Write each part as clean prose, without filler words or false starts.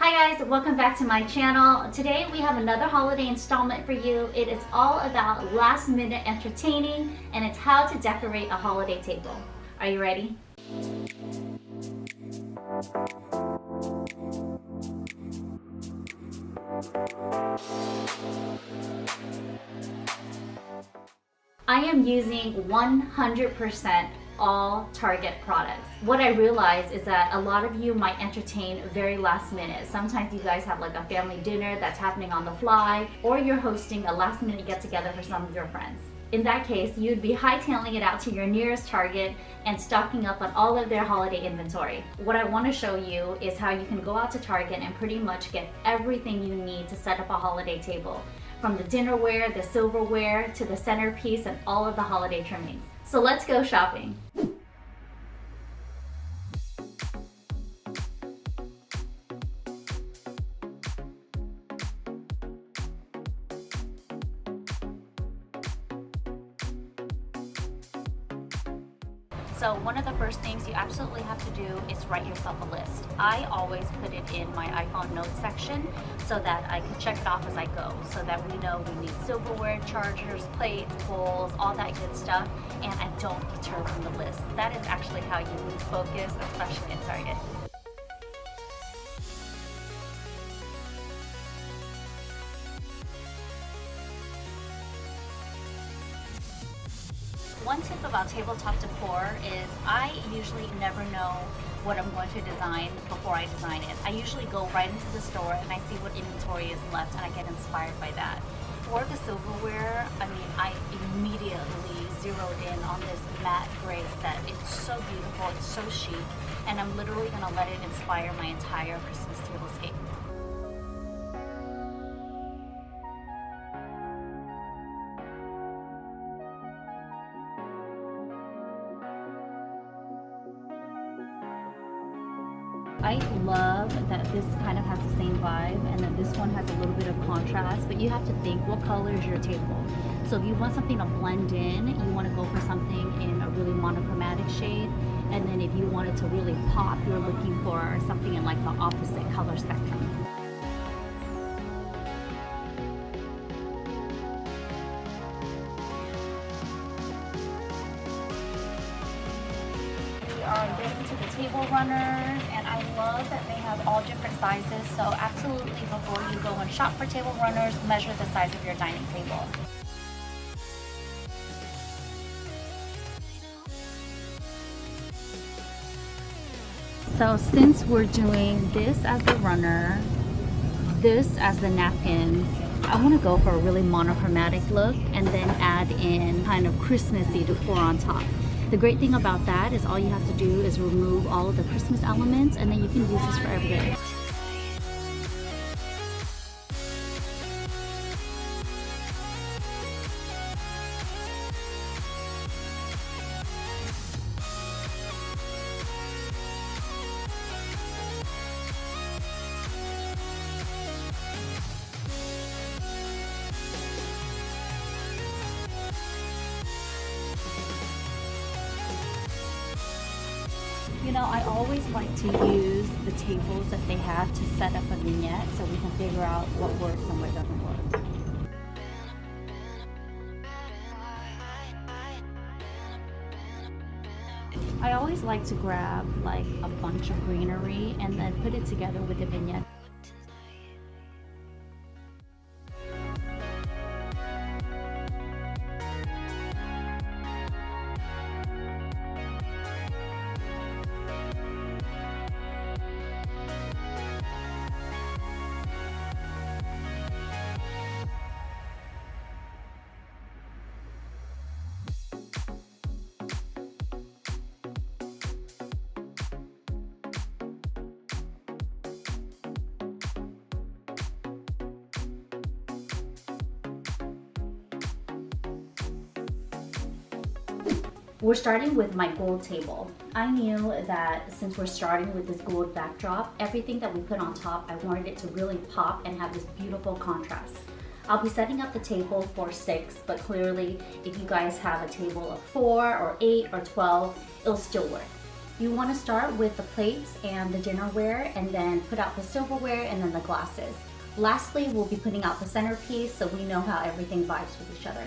Hi guys, welcome back to my channel. Today we have another holiday installment for you. It is all about last minute entertaining and it's how to decorate a holiday table. Are you ready? I am using 100% all Target products. What I realize is that a lot of you might entertain very last minute. Sometimes you guys have like a family dinner that's happening on the fly, or you're hosting a last minute get together for some of your friends. In that case, you'd be hightailing it out to your nearest Target and stocking up on all of their holiday inventory. What I want to show you is how you can go out to Target and pretty much get everything you need to set up a holiday table. From the dinnerware, the silverware, to the centerpiece and all of the holiday trimmings. So let's go shopping. So one of the first things you absolutely have to do is write yourself a list. I always put it in my iPhone notes section so that I can check it off as I go, so that we know we need silverware, chargers, plates, bowls, all that good stuff, and I don't deter from the list. That is actually how you lose focus, especially in Target. One tip about tabletop decor is I usually never know what I'm going to design before I design it. I usually go right into the store and I see what inventory is left and I get inspired by that. For the silverware, I immediately zeroed in on this matte gray set. It's so beautiful, it's so chic, and I'm literally going to let it inspire my entire Christmas tablescape. I love that this kind of has the same vibe and that this one has a little bit of contrast, but you have to think what color is your table. So if you want something to blend in, you want to go for something in a really monochromatic shade, and then if you want it to really pop, you're looking for something in like the opposite color spectrum. Are getting to the table runners, and I love that they have all different sizes, so absolutely before you go and shop for table runners, measure the size of your dining table. So since we're doing this as the runner, this as the napkins, I want to go for a really monochromatic look and then add in kind of Christmassy decor on top. The great thing about that is all you have to do is remove all of the Christmas elements and then you can use this for every day. You know, I always like to use the tables that they have to set up a vignette so we can figure out what works and what doesn't work. I always like to grab like a bunch of greenery and then put it together with the vignette. We're starting with my gold table. I knew that since we're starting with this gold backdrop, everything that we put on top, I wanted it to really pop and have this beautiful contrast. I'll be setting up the table for 6, but clearly if you guys have a table of 4 or 8 or 12, it'll still work. You want to start with the plates and the dinnerware, and then put out the silverware and then the glasses. Lastly, we'll be putting out the centerpiece so we know how everything vibes with each other.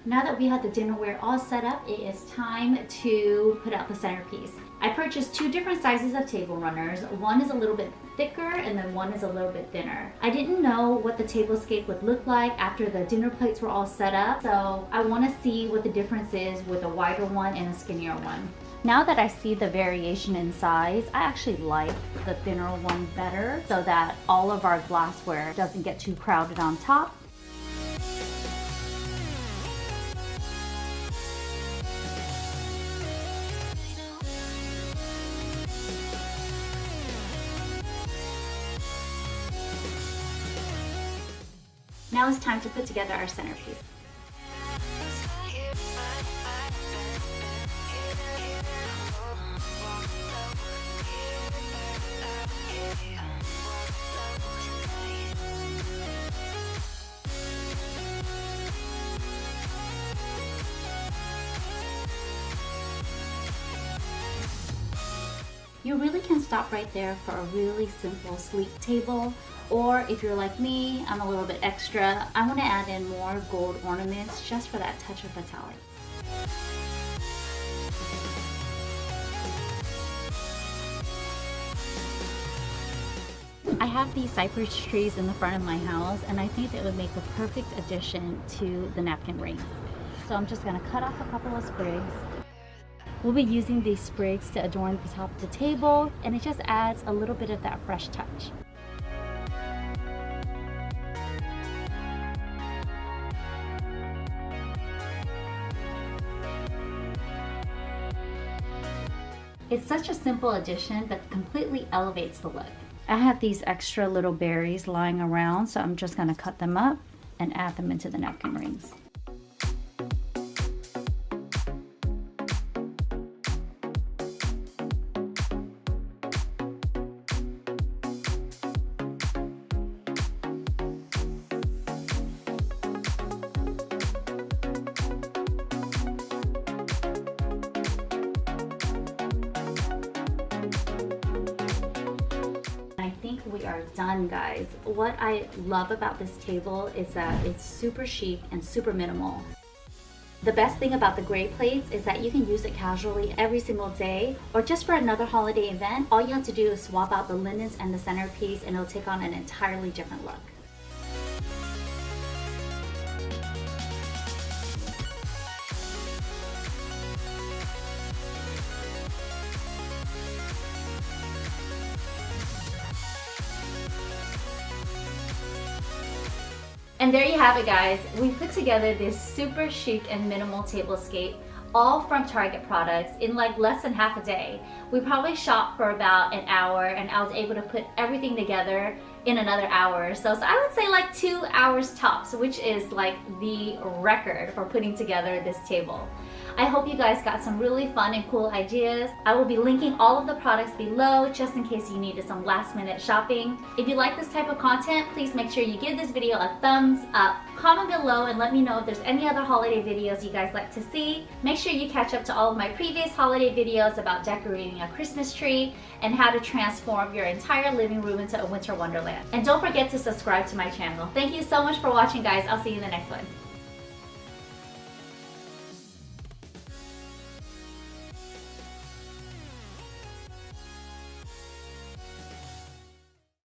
Now that we have the dinnerware all set up, it is time to put out the centerpiece. I purchased 2 different sizes of table runners. One is a little bit thicker and then one is a little bit thinner. I didn't know what the tablescape would look like after the dinner plates were all set up, so I want to see what the difference is with a wider one and a skinnier one. Now that I see the variation in size, I actually like the thinner one better so that all of our glassware doesn't get too crowded on top. Now it's time to put together our centerpiece. You really can stop right there for a really simple, sleek table. Or if you're like me, I'm a little bit extra. I want to add in more gold ornaments just for that touch of metallic. I have these cypress trees in the front of my house, and I think that would make the perfect addition to the napkin rings. So I'm just going to cut off a couple of sprigs. We'll be using these sprigs to adorn the top of the table, and it just adds a little bit of that fresh touch. It's such a simple addition, but completely elevates the look. I have these extra little berries lying around, so I'm just going to cut them up and add them into the napkin rings. I think we are done, guys. What I love about this table is that it's super chic and super minimal. The best thing about the gray plates is that you can use it casually every single day or just for another holiday event. All you have to do is swap out the linens and the centerpiece and it'll take on an entirely different look. And there you have it, guys. We put together this super chic and minimal tablescape, all from Target products, in like less than half a day. We probably shopped for about an hour and I was able to put everything together in another hour or so. So I would say like 2 hours tops, which is like the record for putting together this table. I hope you guys got some really fun and cool ideas. I will be linking all of the products below just in case you needed some last minute shopping. If you like this type of content, please make sure you give this video a thumbs up. Comment below and let me know if there's any other holiday videos you guys like to see. Make sure you catch up to all of my previous holiday videos about decorating a Christmas tree and how to transform your entire living room into a winter wonderland. And don't forget to subscribe to my channel. Thank you so much for watching, guys. I'll see you in the next one.